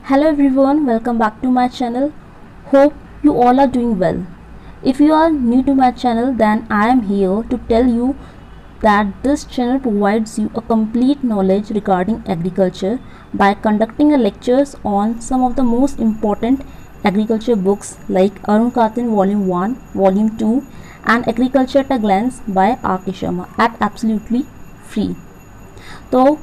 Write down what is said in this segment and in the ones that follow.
Hello everyone, welcome back to my channel. Hope you all are doing well. If you are new to my channel, then I am here to tell you that this channel provides you a complete knowledge regarding agriculture by conducting lectures on some of the most important agriculture books like Arun Katin Volume 1, Volume 2 and Agriculture at a Glance by R.K. Sharma at absolutely free. तो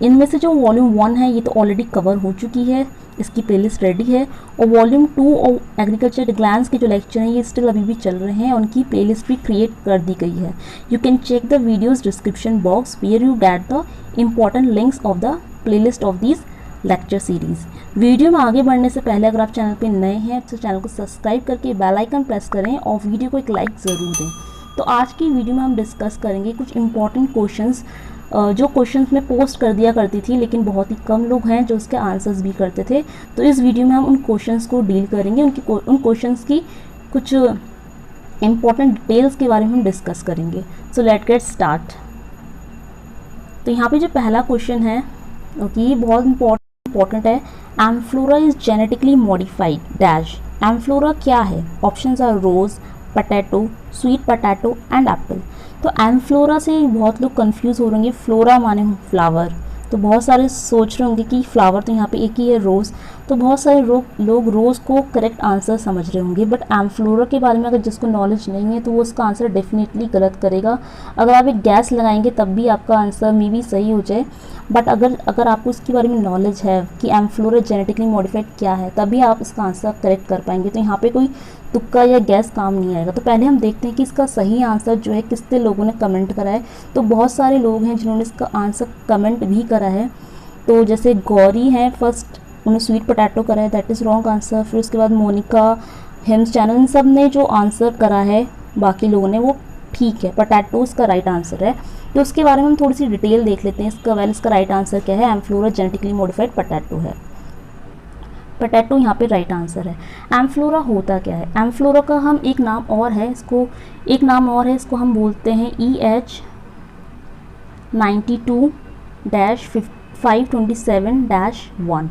इनमें से जो volume 1 है ये तो already cover हो चुकी है, इसकी प्लेलिस्ट रेडी है। और वॉल्यूम 2 और एग्रीकल्चर ग्लैंस के जो लेक्चर हैं ये स्टिल अभी भी चल रहे हैं, उनकी प्लेलिस्ट भी क्रिएट कर दी गई है। You can check the videos description box where you get the important links of the playlist of this lecture series. Video में आगे बढ़ने से पहले अगर आप चैनल पर नए हैं तो चैनल को सब्सक्राइब करके बेल आइकन प्रेस करें और वीडियो को एक लाइक ज़रूर दें। तो आज की वीडियो में हम डिस्कस करेंगे कुछ इंपॉर्टेंट क्वेश्चंस जो क्वेश्चंस में पोस्ट कर दिया करती थी, लेकिन बहुत ही कम लोग हैं जो उसके आंसर्स भी करते थे। तो इस वीडियो में हम उन क्वेश्चंस को डील करेंगे, उन क्वेश्चंस की कुछ इंपॉर्टेंट डिटेल्स के बारे में हम डिस्कस करेंगे। So let get start. तो यहाँ पे जो पहला क्वेश्चन है ओके, बहुत इंपॉर्टेंट है। Amflora is genetically modified dash. Amflora क्या है? Options are rose, potato, sweet potato and apple. तो एम्फ्लोरा से बहुत लोग कंफ्यूज हो रहे होंगे। फ्लोरा माने फ्लावर, तो बहुत सारे सोच रहे होंगे कि फ्लावर तो यहाँ पे एक ही है रोज़, तो बहुत सारे लोग रोज़ को करेक्ट आंसर समझ रहे होंगे। बट एम्फ्लोरा के बारे में अगर जिसको नॉलेज नहीं है तो वो उसका आंसर डेफिनेटली गलत करेगा। अगर आप एक गैस लगाएंगे तब भी आपका आंसर मे भी सही हो जाए, बट अगर आपको इसके बारे में नॉलेज है कि एम्फ्लोरा जेनेटिकली मॉडिफाइड क्या है तभी आप इसका आंसर करेक्ट कर पाएंगे। तो यहाँ पे कोई तुक्का या गैस काम नहीं आएगा। तो पहले हम देखते हैं कि इसका सही आंसर जो है कितने लोगों ने कमेंट करा है। तो बहुत सारे लोग हैं जिन्होंने इसका आंसर कमेंट भी करा है। तो जैसे गौरी हैं फर्स्ट, उन्होंने स्वीट पोटैटो करा है, दैट इज़ रॉन्ग आंसर। फिर उसके बाद मोनिका, हिम्स चैनल, इन सब ने जो आंसर करा है बाकी लोगों ने वो ठीक है, पोटैटोज का राइट आंसर है। तो उसके बारे में हम थोड़ी सी डिटेल देख लेते हैं। इसका राइट आंसर क्या है? एम्फ्लोरा जेनेटिकली मॉडिफाइड पोटैटो है। पोटैटो यहाँ पे राइट आंसर है। एम्फ्लोरा होता क्या है? एम्फ्लोरा का हम एक नाम और है, इसको हम बोलते हैं EH92-527-1।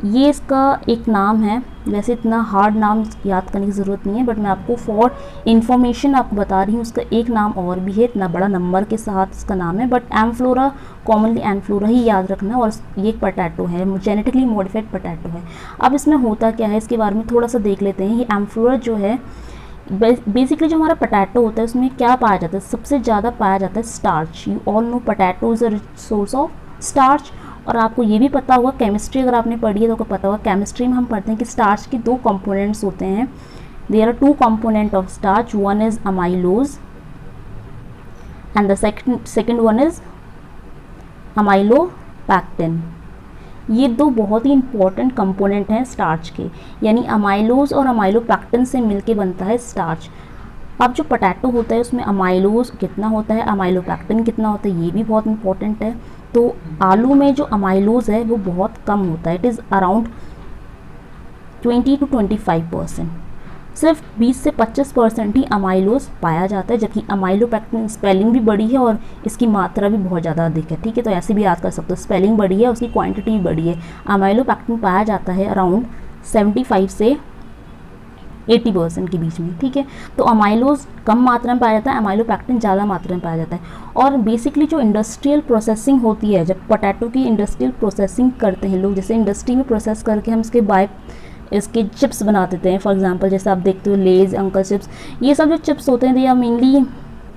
ये इसका एक नाम है। वैसे इतना हार्ड नाम याद करने की ज़रूरत नहीं है, बट मैं आपको फॉर इन्फॉर्मेशन आपको बता रही हूँ। उसका एक नाम और भी है, इतना बड़ा नंबर के साथ इसका नाम है, बट एम्फ्लोरा कॉमनली एम्फ्लोरा ही याद रखना। और ये एक पोटैटो है, जेनेटिकली मॉडिफाइड पोटैटो है। अब इसमें होता क्या है इसके बारे में थोड़ा सा देख लेते हैं। ये एम्फ्लोरा जो है बेसिकली जो हमारा पोटैटो होता है उसमें क्या पाया जाता है? सबसे ज़्यादा पाया जाता है starch. You all know potato is a source of starch. और आपको ये भी पता होगा, केमिस्ट्री अगर आपने पढ़ी है तो आपको पता होगा, केमिस्ट्री में हम पढ़ते हैं कि स्टार्च के दो कंपोनेंट्स होते हैं। There are two component of starch, one is amylose and the second one is amylopectin. ये दो बहुत ही इंपॉर्टेंट कंपोनेंट हैं स्टार्च के, यानी अमाइलोज और अमाइलोपैक्टिन से मिलके बनता है स्टार्च। अब जो पोटैटो होता है उसमें अमाइलोज कितना होता है, अमाइलोपैक्टिन कितना होता है, ये भी बहुत इंपॉर्टेंट है। तो आलू में जो अमाइलोज है वो बहुत कम होता है, इट इज़ अराउंड 20 to 25%। सिर्फ 20 से 25% ही अमाइलोज पाया जाता है, जबकि अमाइलोपैक्टिन स्पेलिंग भी बड़ी है और इसकी मात्रा भी बहुत ज़्यादा अधिक है। ठीक है, तो ऐसे भी याद कर सकते हो, स्पेलिंग बड़ी है, उसकी क्वांटिटी भी बड़ी है। अमाइलोपैक्टिन पाया जाता है अराउंड 75 से 80% के बीच में। ठीक है, तो अमाइलोज कम मात्रा में पाया जाता है, अमाइलोपैक्टिन ज़्यादा मात्रा में पाया जाता है। और बेसिकली जो इंडस्ट्रियल प्रोसेसिंग होती है, जब पोटैटो की इंडस्ट्रियल प्रोसेसिंग करते हैं लोग, जैसे इंडस्ट्री में प्रोसेस करके हम इसके चिप्स बना देते हैं। फॉर एग्जांपल जैसे आप देखते हो लेज, अंकल चिप्स, ये सब जो चिप्स होते हैं they are mainly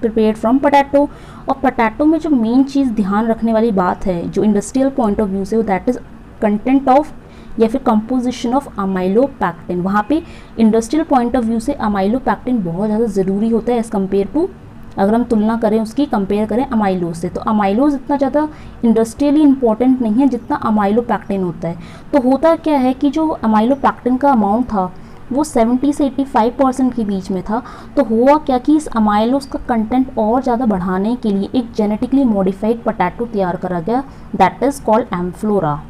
prepared from potato. और पोटैटो में जो मेन चीज़ ध्यान रखने वाली बात है जो इंडस्ट्रियल पॉइंट ऑफ व्यू से, दैट इज़ कंटेंट ऑफ या फिर कंपोजिशन ऑफ अमाइलोपैक्टिन। वहाँ पे इंडस्ट्रियल पॉइंट ऑफ व्यू से अमाइलोपैक्टिन बहुत ज़्यादा ज़रूरी होता है एज़ कम्पेयर टू, अगर हम तुलना करें उसकी, कंपेयर करें अमाइलोज से। तो अमाइलोज इतना ज़्यादा इंडस्ट्रियली इंपॉर्टेंट नहीं है जितना अमाइलोपैक्टिन होता है। तो होता क्या है कि जो अमाइलोपैक्टिन का अमाउंट था वो 70 से 85% के बीच में था। तो हुआ क्या कि इस अमाइलोज का कंटेंट और ज़्यादा बढ़ाने के लिए एक जेनेटिकली मॉडिफाइड पोटैटो तैयार करा गया, दैट इज़ कॉल्ड एम्फ्लोरा।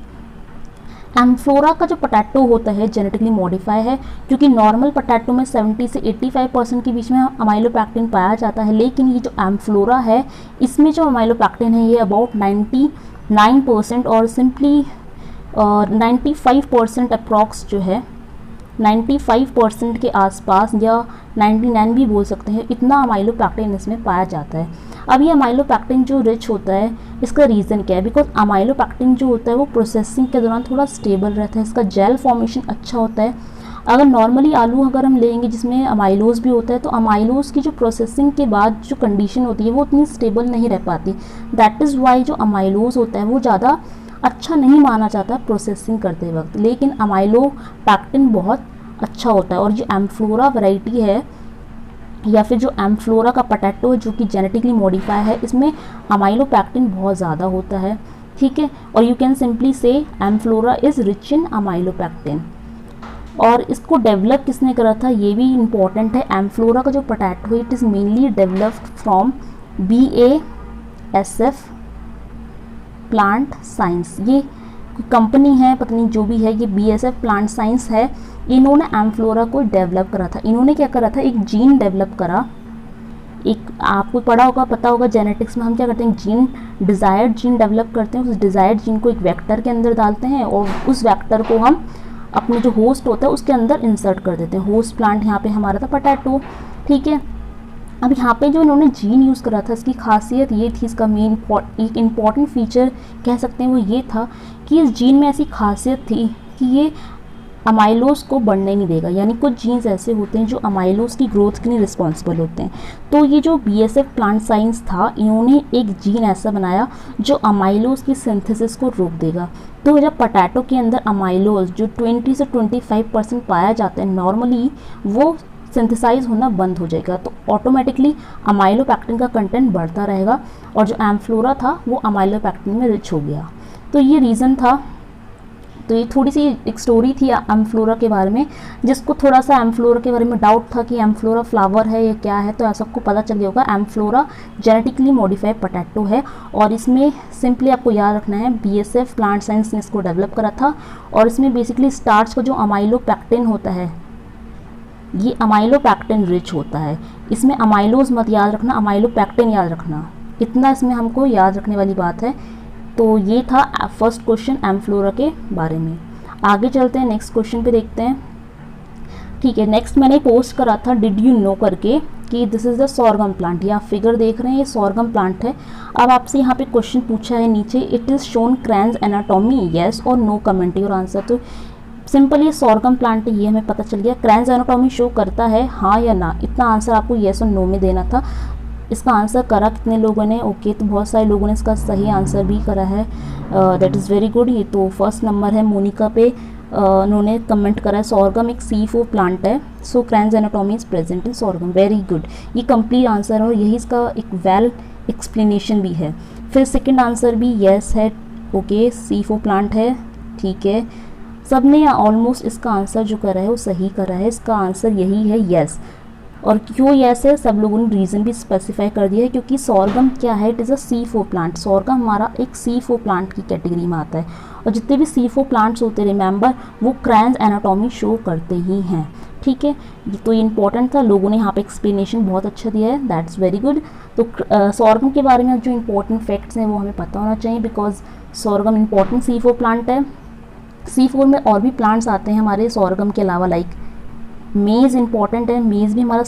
एम्फ्लोरा का जो पोटैटो होता है जेनेटिकली मॉडिफाई है, क्योंकि नॉर्मल पोटैटो में 70 से 85% के बीच में अमाइलोपैक्टिन पाया जाता है, लेकिन ये जो एम्फ्लोरा है इसमें जो अमाइलोपैक्टिन है ये अबाउट 99% और सिंपली और 95% अप्रॉक्स जो है 95% के आसपास या 99 भी बोल सकते हैं, इतना अमाइलोपेक्टिन इसमें पाया जाता है। अब ये अमाइलोपेक्टिन जो रिच होता है, इसका रीज़न क्या है? बिकॉज अमाइलोपेक्टिन जो होता है वो प्रोसेसिंग के दौरान थोड़ा स्टेबल रहता है, इसका जेल फॉर्मेशन अच्छा होता है। अगर नॉर्मली आलू अगर हम लेंगे जिसमें अमाइलोज भी होता है, तो अमाइलोज की जो प्रोसेसिंग के बाद जो कंडीशन होती है वो उतनी स्टेबल नहीं रह पाती। दैट इज़ वाई जो अमाइलोज होता है वो ज़्यादा अच्छा नहीं माना जाता प्रोसेसिंग करते वक्त, लेकिन अमाइलोपेक्टिन बहुत अच्छा होता है। और जो एम्फ्लोरा वैरायटी है या फिर जो एम्फ्लोरा का पोटैटो है जो कि जेनेटिकली मॉडिफाई है, इसमें अमाइलोपेक्टिन बहुत ज़्यादा होता है, ठीक है। और यू कैन सिंपली से एम्फ्लोरा इज़ रिच इन अमाइलोपेक्टिन। और इसको डेवलप किसने करा था ये भी इम्पॉर्टेंट है। एम्फ्लोरा का जो potato it is mainly developed from BASF plant science. ये कंपनी है, पता नहीं जो भी है, ये BASF प्लांट साइंस है, इन्होंने एम्फ्लोरा को डेवलप करा था। इन्होंने क्या करा था, एक जीन डेवलप करा। एक आपको पढ़ा होगा, पता होगा जेनेटिक्स में हम क्या करते हैं, जीन डिज़ायर्ड जीन डेवलप करते हैं। उस डिज़ायर्ड जीन को एक वेक्टर के अंदर डालते हैं और उस वेक्टर को हम अपने जो होस्ट होता है उसके अंदर इंसर्ट कर देते हैं। होस्ट प्लांट यहाँ पे हमारा था पोटैटो, ठीक है। अब यहाँ पे जो इन्होंने जीन यूज़ करा था, इसकी खासियत ये थी, इसका मेन एक इम्पॉर्टेंट फीचर कह सकते हैं वो ये था कि इस जीन में ऐसी खासियत थी कि ये अमाइलोज को बढ़ने नहीं देगा। यानी कुछ जीन्स ऐसे होते हैं जो अमाइलोज की ग्रोथ के लिए रिस्पॉन्सिबल होते हैं। तो ये जो BASF प्लांट साइंस था, इन्होंने एक जीन ऐसा बनाया जो अमाइलोज की सिंथेसिस को रोक देगा। तो जब पोटैटो के अंदर अमाइलोज जो 20 से 25% पाया जाता है नॉर्मली, वो सिंथेसाइज होना बंद हो जाएगा, तो ऑटोमेटिकली अमाइलोपेक्टिन का कंटेंट बढ़ता रहेगा और जो एम्फ्लोरा था वो अमाइलोपेक्टिन में रिच हो गया। तो ये रीज़न था। तो ये थोड़ी सी एक स्टोरी थी एम्फ्लोरा के बारे में। जिसको थोड़ा सा एम्फ्लोरा के बारे में डाउट था कि एम्फ्लोरा फ्लावर है या क्या है, तो सबको पता चल गया होगा एम्फ्लोरा जेनेटिकली मॉडिफाइड पोटैटो है। और इसमें सिंपली आपको याद रखना है BASF प्लांट साइंस ने इसको डेवलप करा था। और इसमें बेसिकली स्टार्च का जो अमाइलोपेक्टिन होता है, ये अमाइलोपेक्टिन रिच होता है। इसमें अमाइलोज मत याद रखना, अमाइलोपेक्टिन याद रखना, इतना इसमें हमको याद रखने वाली बात है। तो ये था फर्स्ट क्वेश्चन एम्फ्लोरा के बारे में। आगे चलते हैं, नेक्स्ट क्वेश्चन पे देखते हैं, ठीक है। नेक्स्ट मैंने पोस्ट करा था डिड यू नो करके कि this is the sorghum plant. ये आप फिगर देख रहे हैं, ये सोरगम प्लांट है। अब आपसे यहाँ पे क्वेश्चन पूछा है नीचे, it is shown क्रैंस anatomy yes और नो, कमेंट योर आंसर। तो सिंपल ये सोरगम प्लांट है, ये हमें पता चल गया। क्रैंस एनाटॉमी शो करता है हाँ या ना, इतना आंसर आपको येस और नो में देना था। इसका आंसर करा कितने लोगों ने? ओके, तो बहुत सारे लोगों ने इसका सही आंसर भी करा है, दैट इज़ वेरी गुड। ये तो फर्स्ट नंबर है मोनिका पे, उन्होंने कमेंट करा है सोरगम एक C4 प्लांट है, so Kranz anatomy is present in sorghum, very good. ये कंप्लीट आंसर है और यही इसका एक वेल एक्सप्लेनेशन भी है। फिर सेकंड आंसर भी येस है, ओके C4 प्लांट है, ठीक है। सब ने ऑलमोस्ट इसका आंसर जो करा है वो सही करा है, इसका आंसर यही है येस। और क्यों यस है, सब लोगों ने रीज़न भी स्पेसिफाई कर दिया है, क्योंकि सोरगम क्या है, it is a C4 plant. Sorghum हमारा एक C4 प्लांट की कैटेगरी में आता है और जितने भी C4 प्लांट्स होते हैं रिमेंबर, वो क्रैंस एनाटॉमी शो करते ही हैं, ठीक है। तो ये इंपॉर्टेंट था, लोगों ने यहाँ पे एक्सप्लेनेशन बहुत अच्छा दिया है, दैट्स वेरी गुड। तो सोरगम के बारे में जो इंपॉर्टेंट फैक्ट्स हैं वो हमें पता होना चाहिए, because sorghum important C4 plant है। C4 में और भी प्लांट्स आते हैं हमारे सोरगम के अलावा, लाइक मेज़ इंपॉर्टेंट है, मेज़ भी हमारा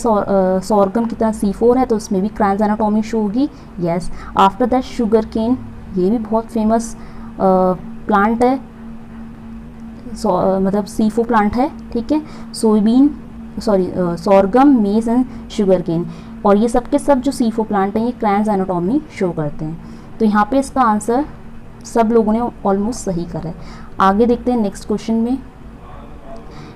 सोरगम की तरह C4 है, तो उसमें भी क्रैंस एनाटॉमी शो होगी, yes. After that sugarcane, ये भी बहुत फेमस प्लांट है, मतलब C4 प्लांट है, ठीक है। सोयाबीन सोरगम, मेज़ एंड शुगर केन, और ये सब के सब जो C4 प्लांट हैं ये क्रैंस एनाटॉमी शो करते हैं। तो यहाँ पे इसका आंसर सब लोगों ने ऑलमोस्ट सही करा है। आगे देखते हैं नेक्स्ट क्वेश्चन में।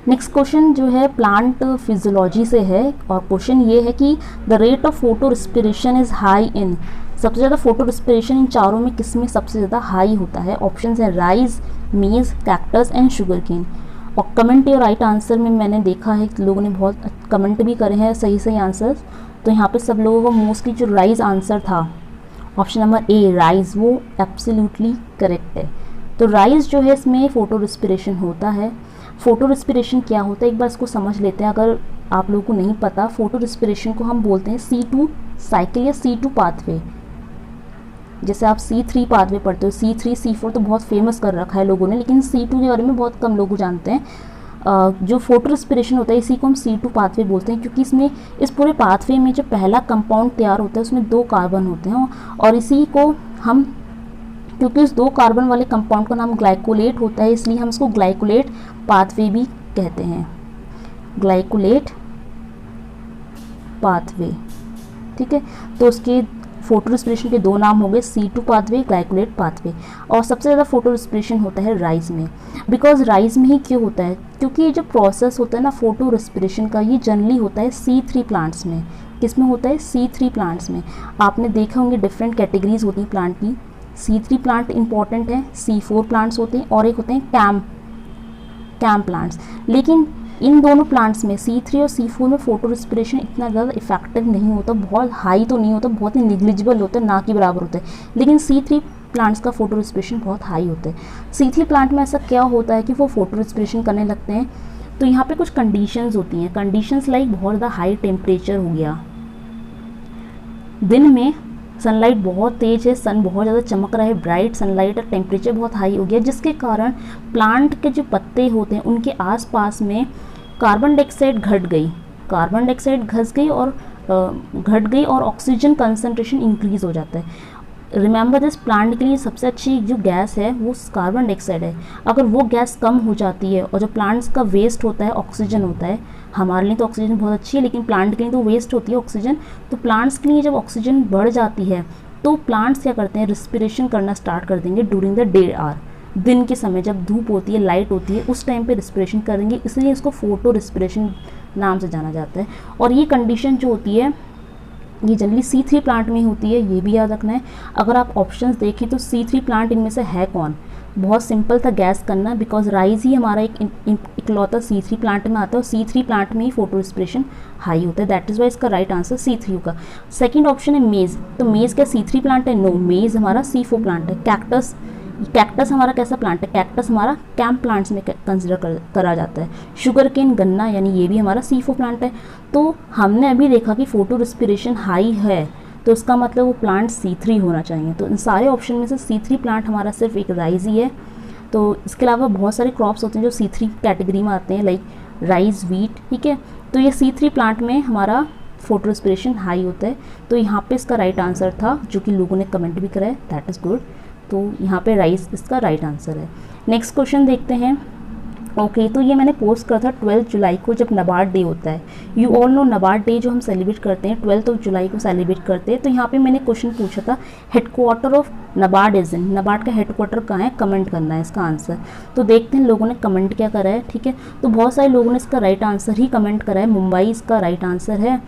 नेक्स्ट क्वेश्चन जो है प्लांट फिजियोलॉजी से है और क्वेश्चन ये है कि the rate of photo respiration is high in, सबसे ज़्यादा फोटो रिस्पिरेशन इन चारों में किस में सबसे ज़्यादा हाई होता है? ऑप्शन है राइस, मेज़, कैक्टस एंड शुगर केन। और कमेंट और राइट आंसर में मैंने देखा है कि लोगों ने बहुत कमेंट भी करे हैं सही आंसर। तो यहाँ पे सब लोगों का मोस्टली जो राइस आंसर था, ऑप्शन नंबर ए राइस, वो एब्सोल्युटली करेक्ट है। तो राइस जो है इसमें फोटो रिस्पिरेशन होता है। फोटो रिस्पिरेशन क्या होता है एक बार इसको समझ लेते हैं, अगर आप लोगों को नहीं पता। फोटो रिस्पिरेशन को हम बोलते हैं C2 साइकिल या C2 पाथवे। जैसे आप C3 पाथवे पढ़ते हो, C3 C4 तो बहुत फेमस कर रखा है लोगों ने, लेकिन C2 के बारे में बहुत कम लोग जानते हैं। जो फोटो रेस्पिरेशन होता है इसी को हम C2 पाथवे बोलते हैं, क्योंकि इसमें इस पूरे पाथवे में जो पहला कंपाउंड तैयार होता है उसमें 2 कार्बन होते हैं, और इसी को हम, क्योंकि उस 2 कार्बन वाले कंपाउंड का नाम ग्लाइकोलेट होता है, इसलिए हम इसको ग्लाइकोलेट पाथवे भी कहते हैं, ग्लाइकोलेट पाथवे। ठीक है, तो उसके फोटो रेस्पिरेशन के 2 नाम हो गए, C2 पाथवे, ग्लाइकोलेट पाथवे। और सबसे ज़्यादा फोटो रेस्पिरेशन होता है राइस में। बिकॉज राइस में ही क्यों होता है, क्योंकि ये जो प्रोसेस होता है ना फोटो रेस्पिरेशन का, ये जनरली होता है C3 प्लांट्स में। किस में होता है? C3 प्लांट्स में। आपने देखा होंगे डिफरेंट कैटेगरीज होती हैं प्लांट की। C3 प्लांट इंपॉर्टेंट है, C4 प्लांट्स होते हैं, और एक होते हैं कैम प्लांट्स। लेकिन इन दोनों प्लांट्स में C3 और C4 में फोटो रेस्पिरेशन इतना ज़्यादा इफेक्टिव नहीं होता, बहुत हाई तो नहीं होता, बहुत ही निग्लिजिबल होता है, ना कि बराबर होता है। लेकिन C3 प्लांट्स का फोटो रेस्पिरेशन बहुत हाई होता है। C3 प्लांट में ऐसा क्या होता है कि वो फोटो रेस्पिरेशन करने लगते हैं, तो यहाँ पे कुछ कंडीशंस होती हैं। कंडीशंस लाइक बहुत ज़्यादा हाई टेम्परेचर हो गया, दिन में सनलाइट बहुत तेज़ है, सन बहुत ज़्यादा चमक रहा है, ब्राइट सनलाइट, और टेम्परेचर बहुत हाई हो गया, जिसके कारण प्लांट के जो पत्ते होते हैं उनके आसपास में कार्बन डाइऑक्साइड घट गई, कार्बन डाइऑक्साइड घट गई और ऑक्सीजन कंसंट्रेशन इंक्रीज़ हो जाता है। रिमेंबर दिस, प्लांट के लिए सबसे अच्छी जो गैस है वो कार्बन डाइऑक्साइड है। अगर वो गैस कम हो जाती है और जो प्लांट्स का वेस्ट होता है ऑक्सीजन होता है, हमारे लिए तो ऑक्सीजन बहुत अच्छी है, लेकिन प्लांट के लिए तो वेस्ट होती है ऑक्सीजन। तो प्लांट्स के लिए जब ऑक्सीजन बढ़ जाती है तो प्लांट्स क्या करते हैं, रिस्पिरेशन करना स्टार्ट कर देंगे ड्यूरिंग द डे आवर। दिन के समय जब धूप होती है, लाइट होती है, उस टाइम पे रिस्पिरेशन करेंगे, इसलिए इसको फोटो रिस्पिरेशन नाम से जाना जाता है। और ये कंडीशन जो होती है ये जनरली C3 प्लांट में होती है, ये भी याद रखना है। अगर आप ऑप्शंस देखें तो C3 प्लांट इनमें से है कौन? बहुत सिंपल था गैस करना, बिकॉज राइस ही हमारा एक इकलौता C3 प्लांट में आता है, और C3 प्लांट में ही फोटो रेस्पिरेशन हाई होता है। दैट इज़ वाई इसका राइट आंसर C3 होगा। सेकंड ऑप्शन है मेज़। तो मेज़ क्या C3 प्लांट है? नो, मेज़ हमारा C4 प्लांट है। कैक्टस हमारा कैसा प्लांट है? कैक्टस हमारा कैम्प प्लांट्स में कंसिडर करा जाता है। शुगर केन, गन्ना, यानी ये भी हमारा C4 प्लांट है। तो हमने अभी देखा कि फोटो रेस्पिरेशन हाई है, तो इसका मतलब वो प्लांट C3 होना चाहिए। तो इन सारे ऑप्शन में से C3 प्लांट हमारा सिर्फ एक राइस ही है। तो इसके अलावा बहुत सारे क्रॉप्स होते हैं जो C3 कैटेगरी में आते हैं, लाइक राइस, वीट। ठीक है, तो ये C3 प्लांट में हमारा फोटो रेस्पिरेशन हाई होता है। तो यहाँ पे इसका राइट आंसर था, जो कि लोगों ने कमेंट भी करा है, दैट इज़ गुड। तो यहाँ पे राइस इसका राइट आंसर है। नेक्स्ट क्वेश्चन देखते हैं। ओके, तो ये मैंने पोस्ट करा था 12 जुलाई को, जब नबार्ड डे होता है। You all know NABARD day जो हम सेलिब्रेट करते हैं 12 जुलाई को सेलिब्रेट करते हैं। तो यहाँ पे मैंने क्वेश्चन पूछा था headquarter of NABARD is in, NABARD का हेडक्वार्टर कहाँ है, कमेंट करना है इसका आंसर। तो देखते हैं लोगों ने कमेंट क्या करा है। ठीक है, तो बहुत सारे लोगों ने इसका राइट आंसर ही कमेंट करा है, मुंबई इसका राइट आंसर है।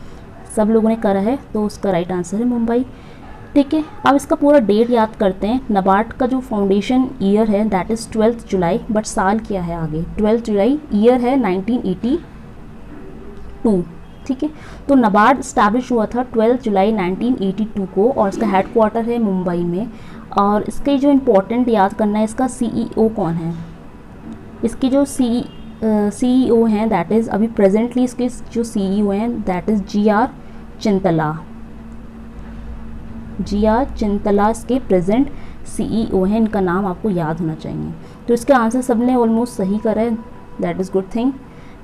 सब लोगों ने करा है, तो उसका राइट आंसर है मुंबई। ठीक है, अब इसका पूरा डेट याद करते हैं। नबार्ड का जो फाउंडेशन ईयर है दैट इज़ 12 जुलाई, बट साल क्या है आगे? 12 जुलाई, ईयर है 1982। ठीक है, तो नबार्ड स्टैब्लिश हुआ था 12 जुलाई 1982 को, और इसका हेडक्वार्टर है मुंबई में। और इसके जो इम्पोर्टेंट याद करना है, इसका CEO कौन है? इसके जो CEO हैं दैट इज़, अभी प्रेजेंटली इसके जो CEO हैं that is GR Chintala. GR Chintala इसके प्रेजेंट CEO हैं, इनका नाम आपको याद होना चाहिए। तो इसके आंसर सबने ऑलमोस्ट सही करा है, that is good thing.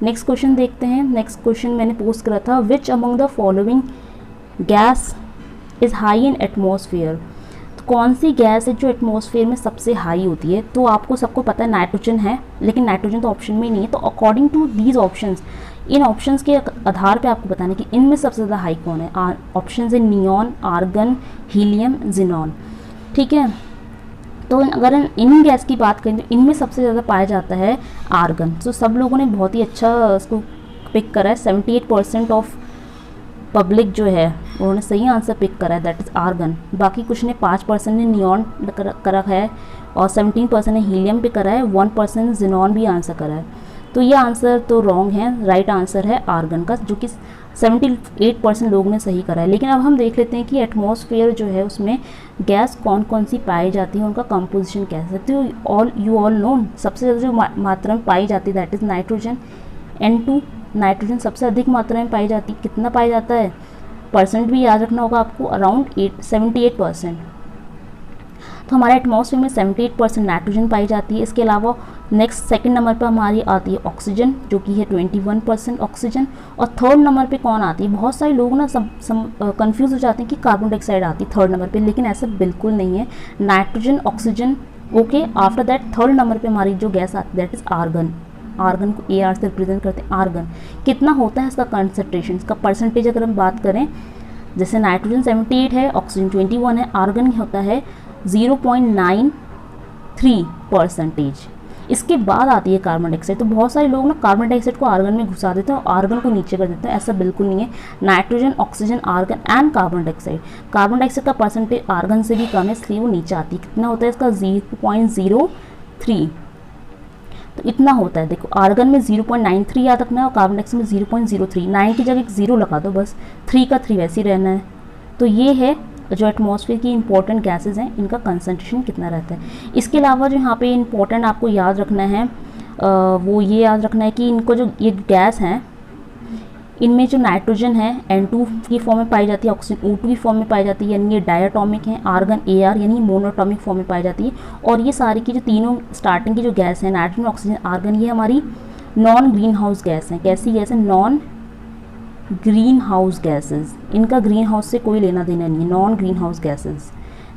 Next question देखते हैं। नेक्स्ट क्वेश्चन मैंने पोस्ट करा था, which among the following gas is high in atmosphere. तो कौन सी गैस है जो एटमॉस्फेयर में सबसे हाई होती है? तो आपको सबको पता है नाइट्रोजन है, लेकिन नाइट्रोजन तो ऑप्शन में ही नहीं है। तो अकॉर्डिंग टू दीज ऑप्शंस, इन ऑप्शंस के आधार पे आपको बताना कि इनमें सबसे ज़्यादा हाई कौन है। ऑप्शन है नियॉन, आर्गन, हीलियम, जिनॉन। ठीक है, तो अगर इन गैस की बात करें तो इनमें सबसे ज़्यादा पाया जाता है आर्गन। तो सब लोगों ने बहुत ही अच्छा इसको पिक करा है। 78% ऑफ पब्लिक जो है उन्होंने सही आंसर पिक करा है, दैट इज़ आर्गन। बाकी कुछ ने 5% ने नियॉन करा है, और 17% ने हीलियम पे करा है, 1% जिनॉन भी आंसर करा है। तो ये आंसर तो रॉन्ग है, राइट आंसर है आर्गन का, जो कि 78% लोगों ने सही करा है। लेकिन अब हम देख लेते हैं कि एटमॉस्फेयर जो है उसमें गैस कौन कौन सी पाई जाती है, उनका कंपोजिशन कैसे। तो यू ऑल नो सबसे ज़्यादा जो मात्रा में पाई जाती है that is nitrogen. N2 nitrogen सबसे अधिक मात्रा में पाई जाती है। कितना पाया जाता है? परसेंट भी याद रखना होगा आपको, अराउंड 78%। तो हमारे एटमॉस्फेयर में 78% नाइट्रोजन पाई जाती है। इसके अलावा नेक्स्ट सेकंड नंबर पर हमारी आती है ऑक्सीजन, जो कि है 21% ऑक्सीजन। और थर्ड नंबर पे कौन आती है, बहुत सारे लोग ना कंफ्यूज हो जाते हैं कि कार्बन डाइऑक्साइड आती है थर्ड नंबर पे, लेकिन ऐसा बिल्कुल नहीं है। Nitrogen, oxygen, okay. After that third number पे हमारी जो गैस आती है दैट इज आर्गन। आर्गन को AR से रिप्रेजेंट करते हैं। आर्गन कितना होता है इसका कंसंट्रेशन, इसका परसेंटेज अगर हम बात करें, जैसे नाइट्रोजन 78 है, ऑक्सीजन 21 है, आर्गन होता है 0.93%। इसके बाद आती है कार्बन डाइऑक्साइड। तो बहुत सारे लोग ना कार्बन डाइऑक्साइड को आर्गन में घुसा देते हैं और आर्गन को नीचे कर देते हैं, ऐसा बिल्कुल नहीं है। Nitrogen, oxygen, argon and carbon dioxide. Carbon dioxide का परसेंटेज आर्गन से भी कम है, इसलिए वो नीचे आती है। कितना होता है इसका 0.03। तो इतना होता है। देखो आर्गन में 0.93 याद रखना है और कार्बन डाइऑक्साइड में 0.03। 9 की जगह 0 लगा दो बस, 3 का 3 वैसे ही रहना है। तो ये है जो एटमॉस्फेयर की इंपॉर्टेंट गैसेस हैं, इनका कंसंट्रेशन कितना रहता है। इसके अलावा जो यहाँ पे इंपॉर्टेंट आपको याद रखना है वो ये याद रखना है कि इनको जो ये गैस हैं, इनमें जो नाइट्रोजन है N2 की फॉर्म में पाई जाती है, ऑक्सीजन O2 की फॉर्म में पाई जाती है, यानी ये डायटोमिक है। आर्गन AR यानी मोनोटॉमिक फॉर्म में पाई जाती है। और ये सारी की जो तीनों स्टार्टिंग की जो गैस है, नाइट्रोजन, ऑक्सीजन, आर्गन, ये हमारी नॉन ग्रीन हाउस गैस है। कैसी गैस है, नॉन ग्रीन हाउस गैसेज। इनका ग्रीन हाउस से कोई लेना देना नहीं है, नॉन ग्रीन हाउस गैसेज।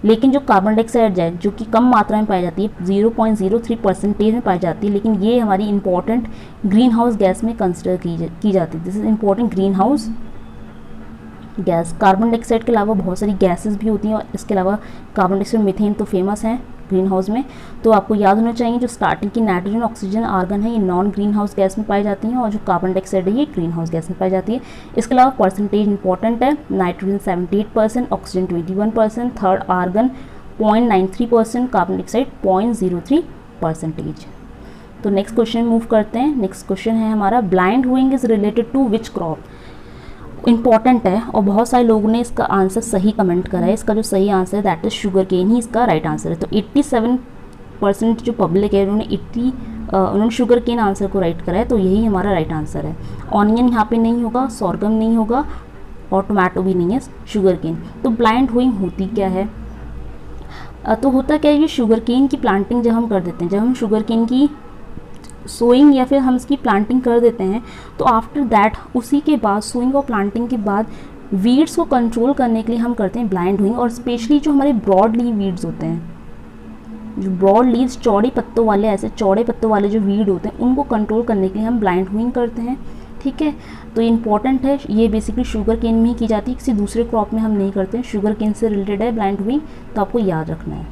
लेकिन जो कार्बन डाइऑक्साइड है, जो कि कम मात्रा में पाई जाती है, 0.03% में पाई जाती है, लेकिन ये हमारी इंपॉर्टेंट ग्रीन हाउस गैस में कंसिडर की जाती है। This is important green house gas. Carbon dioxide के अलावा बहुत सारी गैसेस भी होती हैं, और इसके अलावा कार्बन डाइऑक्साइड, मीथेन तो फेमस है ग्रीन हाउस में। तो आपको याद होना चाहिए जो स्टार्टिंग की नाइट्रोजन, ऑक्सीजन, आर्गन है, ये नॉन ग्रीन हाउस गैस में पाई जाती हैं, और जो कार्बन डाइऑक्साइड है ये ग्रीन हाउस गैस में पाई जाती है। इसके अलावा परसेंटेज इंपॉर्टेंट है। Nitrogen 78%, oxygen 21%, third argon 0.93%, carbon dioxide 0.03%। तो नेक्स्ट क्वेश्चन मूव करते हैं। नेक्स्ट क्वेश्चन है हमारा, blind hoeing is related to which crop. Important है और बहुत सारे लोगों ने इसका आंसर सही कमेंट करा है। इसका जो सही आंसर है दैट इज शुगर केन ही इसका राइट आंसर है। तो 87% जो पब्लिक है उन्होंने शुगर केन आंसर को राइट करा है, तो यही हमारा राइट आंसर है। ऑनियन यहाँ पे नहीं होगा, सॉर्गम नहीं होगा और टोमेटो भी नहीं है, शुगर केन। तो ब्लाइंड हुइंग होती क्या है, तो होता क्या है, ये शुगर केन की प्लांटिंग जब हम कर देते हैं, जब हम शुगर केन की सोइंग या फिर हम इसकी प्लांटिंग कर देते हैं, तो आफ्टर दैट उसी के बाद सोइंग और प्लांटिंग के बाद वीड्स को कंट्रोल करने के लिए हम करते हैं ब्लाइंड हुइंग। और स्पेशली जो हमारे ब्रॉड लीव वीड्स होते हैं, जो ब्रॉड लीव्स चौड़े पत्तों वाले, ऐसे चौड़े पत्तों वाले जो वीड होते हैं, उनको कंट्रोल करने के लिए हम ब्लाइंड हुइंग करते हैं। ठीक है, तो इंपॉर्टेंट है। ये बेसिकली शुगर केन में ही की जाती है, किसी दूसरे क्रॉप में हम नहीं करते हैं। शुगर केन से रिलेटेड है ब्लाइंड हुइंग, तो आपको याद रखना है।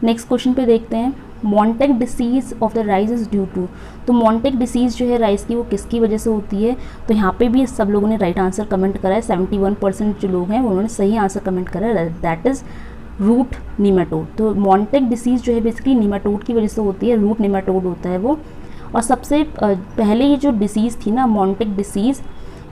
नेक्स्ट क्वेश्चन पे देखते हैं, mentek disease of the rice is due to. तो मॉन्टेक डिसीज़ जो है राइस की, वो किसकी वजह से होती है। तो यहाँ पे भी सब लोगों ने राइट आंसर कमेंट करा है। 71% जो लोग हैं उन्होंने सही आंसर कमेंट करा है, दैट इज़ रूट निमेटोड। तो मॉन्टेक डिसीज़ जो है बेसिकली निमेटोड की वजह से होती है, रूट निमेटोड होता है वो। और सबसे पहले ये जो डिसीज़ थी ना, मॉन्टेक डिसीज़,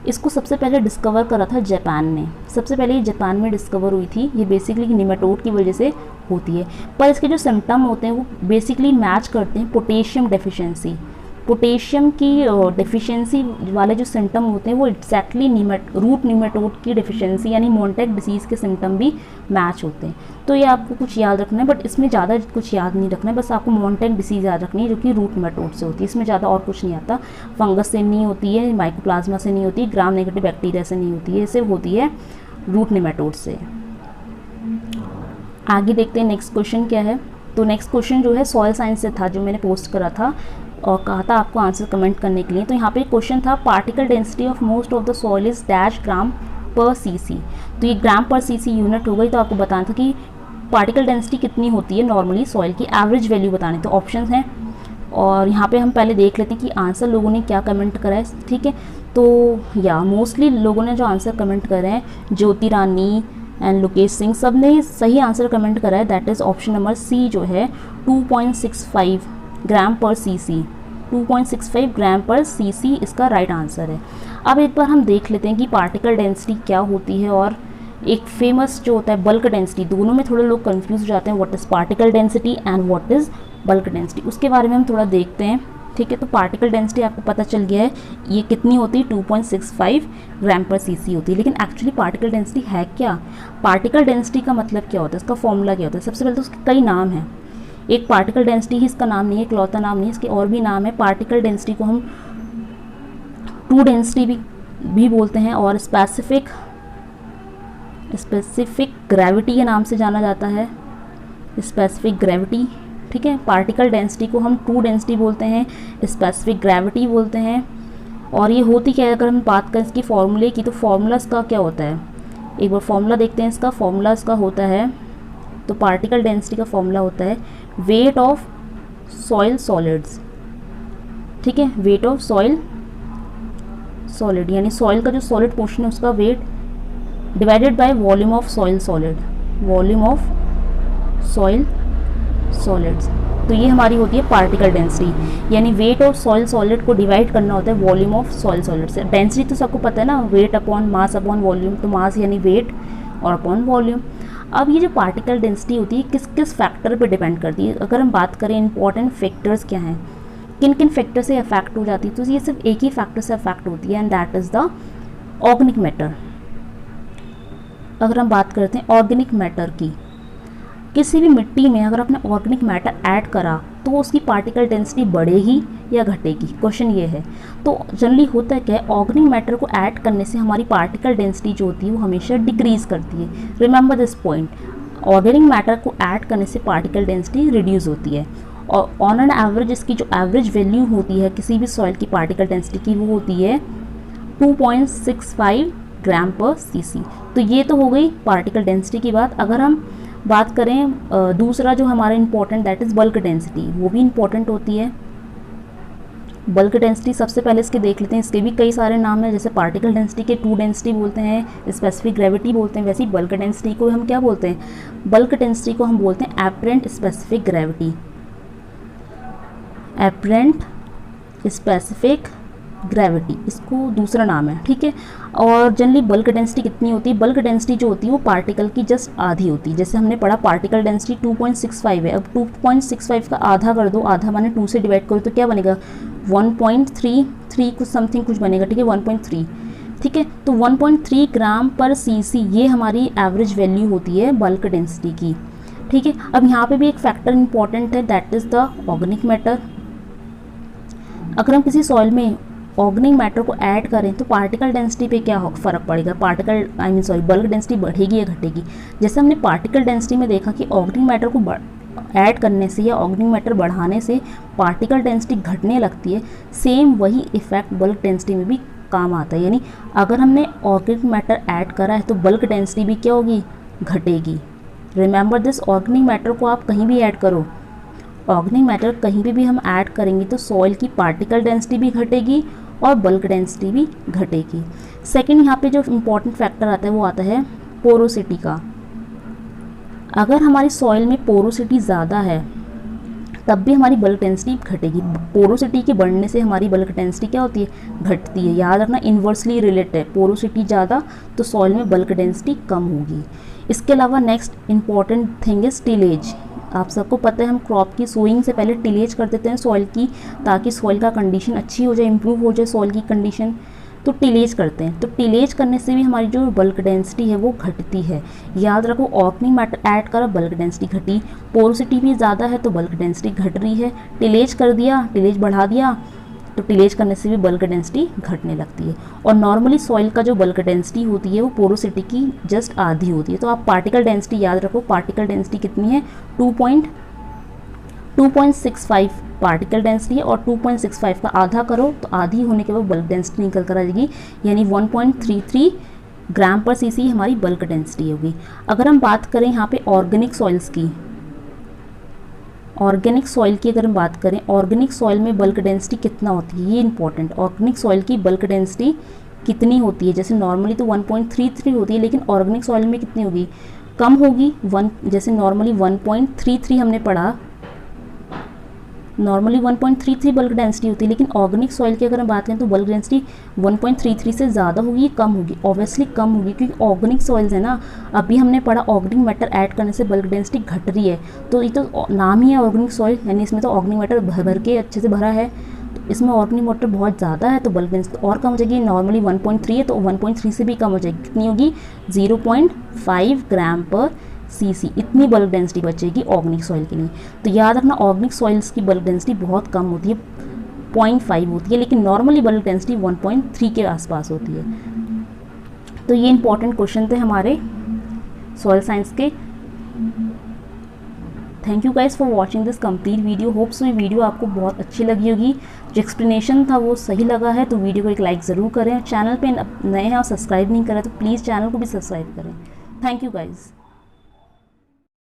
इसको सबसे पहले डिस्कवर करा था जापान ने। सबसे पहले ये जापान में डिस्कवर हुई थी। ये बेसिकली निमेटोड की वजह से होती है, पर इसके जो सिम्टम होते हैं वो बेसिकली मैच करते हैं पोटेशियम डेफिशिएंसी। पोटेशियम की डेफिशिएंसी वाले जो सिम्टम होते हैं वो एग्जैक्टली रूट निमेटोड की डेफिशिएंसी यानी मॉन्टेक डिसीज़ के सिम्टम भी मैच होते हैं। तो ये आपको कुछ याद रखना है, बट इसमें ज़्यादा कुछ याद नहीं रखना है, बस आपको मॉन्टेक डिसीज़ याद रखनी है जो कि रूट निमेटोड से होती है। इसमें ज़्यादा और कुछ नहीं आता। फंगस से नहीं होती है, माइकोप्लाज्मा से नहीं होती है, ग्राम नेगेटिव बैक्टीरिया से नहीं होती है, इसे होती है रूट निमेटोड से। आगे देखते हैं नेक्स्ट क्वेश्चन क्या है। तो नेक्स्ट क्वेश्चन जो है सॉइल साइंस से था, जो मैंने पोस्ट करा था और कहा था आपको आंसर कमेंट करने के लिए। तो यहाँ पे क्वेश्चन था, particle density of most of the soil is dash gram per cc. तो ये ग्राम पर सीसी यूनिट हो गई। तो आपको बताना था कि पार्टिकल डेंसिटी कितनी होती है नॉर्मली सॉइल की, एवरेज वैल्यू बतानी। तो ऑप्शन हैं और यहाँ पे हम पहले देख लेते हैं कि आंसर लोगों ने क्या कमेंट करा है। ठीक है, तो या मोस्टली लोगों ने जो आंसर कमेंट करे हैं, ज्योति रानी एंड लोकेश सिंह, सब ने सही आंसर कमेंट करा है, that is option number C जो है 2.65 ग्राम पर सीसी। 2.65 ग्राम पर सीसी इसका राइट आंसर है। अब एक बार हम देख लेते हैं कि पार्टिकल डेंसिटी क्या होती है और एक फेमस जो होता है बल्क डेंसिटी। दोनों में थोड़े लोग कंफ्यूज हो जाते हैं, what is particle density and what is bulk density. उसके बारे में हम थोड़ा देखते हैं। ठीक है, तो पार्टिकल डेंसिटी आपको पता चल गया है ये कितनी होती है, 2.65 ग्राम पर सीसी होती है। लेकिन एक्चुअली पार्टिकल डेंसिटी है क्या? पार्टिकल डेंसिटी का मतलब क्या होता है, इसका फॉर्मूला क्या होता है? सबसे पहले तो उसके कई नाम हैं। एक पार्टिकल डेंसिटी ही इसका नाम नहीं है, इकलौता नाम नहीं है, इसके और भी नाम है। पार्टिकल डेंसिटी को हम ट्रू डेंसिटी भी बोलते हैं और स्पेसिफिक ग्रेविटी के नाम से जाना जाता है, स्पेसिफिक ग्रेविटी। ठीक है, पार्टिकल डेंसिटी को हम ट्रू डेंसिटी बोलते हैं, स्पेसिफिक ग्रेविटी बोलते हैं। और ये होती क्या है, अगर हम बात करें इसकी फॉर्मूले की, तो फॉर्मूला इसका क्या होता है, एक बार फॉर्मूला देखते हैं इसका। फॉर्मूला इसका होता है, तो पार्टिकल डेंसिटी का फॉर्मूला होता है वेट ऑफ सॉइल सॉलिड्स। ठीक है, वेट ऑफ सॉइल सॉलिड, यानी सॉइल का जो सॉलिड पोर्शन है उसका weight divided by volume of soil solid, volume of soil solids. तो ये हमारी होती है पार्टिकल डेंसिटी, यानी वेट ऑफ सॉइल सॉलिड को डिवाइड करना होता है वॉल्यूम ऑफ सॉइल सॉलिड से। डेंसिटी तो सबको पता है ना, weight upon mass upon volume, तो मास यानी वेट और अपॉन वॉल्यूम। अब ये जो पार्टिकल डेंसिटी होती है किस किस फैक्टर पे डिपेंड करती है? अगर हम बात करें इंपॉर्टेंट फैक्टर्स क्या हैं, किन किन फैक्टर से अफेक्ट हो जाती है, तो ये सिर्फ एक ही फैक्टर से अफेक्ट होती है, and that is the organic matter. अगर हम बात करते हैं ऑर्गेनिक मैटर की, किसी भी मिट्टी में अगर आपने ऑर्गेनिक मैटर ऐड करा तो उसकी पार्टिकल डेंसिटी बढ़ेगी या घटेगी, क्वेश्चन ये है। तो जनरली होता है क्या है, ऑर्गेनिक मैटर को ऐड करने से हमारी पार्टिकल डेंसिटी जो होती है वो हमेशा डिक्रीज करती है। Remember this point, organic matter को ऐड करने से पार्टिकल डेंसिटी रिड्यूस होती है, और ऑन एन एवरेज इसकी जो एवरेज वैल्यू होती है किसी भी सॉइल की पार्टिकल डेंसिटी की, वो होती है 2.65 ग्राम पर सीसी। तो ये तो हो गई पार्टिकल डेंसिटी की बात। अगर हम बात करें दूसरा जो हमारा important, that is bulk density, वो भी इंपॉर्टेंट होती है। बल्क डेंसिटी सबसे पहले इसके देख लेते हैं, इसके भी कई सारे नाम हैं, जैसे पार्टिकल डेंसिटी के ट्रू डेंसिटी बोलते हैं, स्पेसिफिक ग्रेविटी बोलते हैं, वैसे ही बल्क डेंसिटी को हम क्या बोलते हैं, बल्क डेंसिटी को हम बोलते हैं apparent specific gravity, apparent specific gravity इसको दूसरा नाम है। ठीक है, और जनरली बल्क डेंसिटी कितनी होती है, बल्क डेंसिटी जो होती है वो पार्टिकल की जस्ट आधी होती है। जैसे हमने पढ़ा पार्टिकल डेंसिटी 2.65 है, अब 2.65 का आधा कर दो, आधा माने 2 से डिवाइड करो तो क्या बनेगा, 1.33 कुछ समथिंग कुछ बनेगा। ठीक है, 1.3। ठीक है, तो 1.3 ग्राम पर सीसी ये हमारी एवरेज वैल्यू होती है बल्क डेंसिटी की। ठीक है, अब यहाँ पे भी एक फैक्टर इंपॉर्टेंट है, that is the organic matter. अगर हम किसी सॉइल में ऑर्गेनिक मैटर को ऐड करें तो पार्टिकल डेंसिटी पे क्या फ़र्क पड़ेगा, बल्क डेंसिटी बढ़ेगी या घटेगी। जैसे हमने पार्टिकल डेंसिटी में देखा कि ऑर्गेनिक मैटर को ऐड करने से या ऑर्गेनिक मैटर बढ़ाने से पार्टिकल डेंसिटी घटने लगती है, सेम वही इफेक्ट बल्क डेंसिटी में भी काम आता है। यानी अगर हमने ऑर्गेनिक मैटर ऐड करा है तो बल्क डेंसिटी भी क्या होगी, घटेगी। रिमेंबर दिस, ऑर्गेनिक मैटर को आप कहीं भी ऐड करो, ऑर्गेनिक मैटर कहीं भी हम ऐड करेंगे तो सॉइल की पार्टिकल डेंसिटी भी घटेगी और बल्क डेंसिटी भी घटेगी। सेकंड, यहाँ पे जो इम्पॉर्टेंट फैक्टर आता है वो आता है पोरोसिटी का। अगर हमारी सॉइल में पोरोसिटी ज़्यादा है तब भी हमारी बल्क डेंसिटी घटेगी। पोरोसिटी के बढ़ने से हमारी बल्क डेंसिटी क्या होती है, घटती है। याद रखना, इन्वर्सली रिलेटेड है, पोरोसिटी ज़्यादा तो सॉइल में बल्क डेंसिटी कम होगी। इसके अलावा next important thing is tillage. आप सबको पता है हम क्रॉप की सोइंग से पहले टिलेज कर देते हैं सॉइल की, ताकि सॉइल का कंडीशन अच्छी हो जाए, इंप्रूव हो जाए सॉइल की कंडीशन, तो टिलेज करते हैं। तो टिलेज करने से भी हमारी जो बल्क डेंसिटी है वो घटती है। याद रखो, ऑर्गेनिक मैटर ऐड करा बल्क डेंसिटी घटी, पोरोसिटी भी ज़्यादा है तो बल्क डेंसिटी घट रही है, टिलेज कर दिया, टिलेज बढ़ा दिया तो टिलेज करने से भी बल्क डेंसिटी घटने लगती है। और नॉर्मली सॉइल का जो बल्क डेंसिटी होती है वो पोरोसिटी की जस्ट आधी होती है। तो आप पार्टिकल डेंसिटी याद रखो, पार्टिकल डेंसिटी कितनी है, 2.65 पार्टिकल डेंसिटी है, और 2.65 का आधा करो तो आधी होने के बाद बल्क डेंसिटी निकल कर आ जाएगी, यानी 1.33 ग्राम पर सीसी हमारी बल्क डेंसिटी होगी। अगर हम बात करें यहाँ पे ऑर्गेनिक सॉइल्स की, ऑर्गेनिक सॉइल की अगर हम बात करें, ऑर्गेनिक सॉइल में बल्क डेंसिटी कितना होती है, ये इंपॉर्टेंट। ऑर्गेनिक सॉइल की बल्क डेंसिटी कितनी होती है, जैसे नॉर्मली तो 1.33 होती है, लेकिन ऑर्गेनिक सॉइल में कितनी होगी, कम होगी। जैसे नॉर्मली 1.33 हमने पढ़ा, नॉर्मली 1.33 बल्क डेंसिटी होती है, लेकिन ऑर्गेनिक सॉइल की अगर हम बात करें तो बल्क डेंसिटी 1.33 से ज़्यादा होगी, कम होगी, ऑब्वियसली कम होगी, क्योंकि ऑर्गेनिक सॉइल्स है ना। अभी हमने पढ़ा ऑर्गेनिक मैटर ऐड करने से बल्क डेंसिटी घट रही है, तो ये तो नाम ही है ऑर्गेनिक सॉइल, यानी इसमें तो ऑर्गेनिक मैटर भर भर के अच्छे से भरा है, इसमें ऑर्गेनिक वाटर बहुत ज़्यादा है तो बल्क डेंसिटी और कम हो जाएगी। नॉर्मली 1.3 है तो 1.3 से भी कम हो जाएगी। कितनी होगी? 0.5 ग्राम पर सीसी, इतनी बल्क डेंसिटी बचेगी ऑर्गेनिक सॉइल के लिए। तो याद रखना ऑर्गेनिक सॉइल्स की बल्क डेंसिटी बहुत कम होती है, 0.5 होती है, लेकिन नॉर्मली बल्क डेंसिटी 1.3 के आसपास होती है। तो ये इंपॉर्टेंट क्वेश्चन थे हमारे सॉइल साइंस के। Thank you guys for watching this complete video. Hope so ये वीडियो आपको बहुत अच्छी लगी होगी। जो एक्सप्लेनेशन था वो सही लगा है तो वीडियो को एक लाइक ज़रूर करें। चैनल पे नए हैं और सब्सक्राइब नहीं करें तो प्लीज़ चैनल को भी सब्सक्राइब करें। Thank you guys.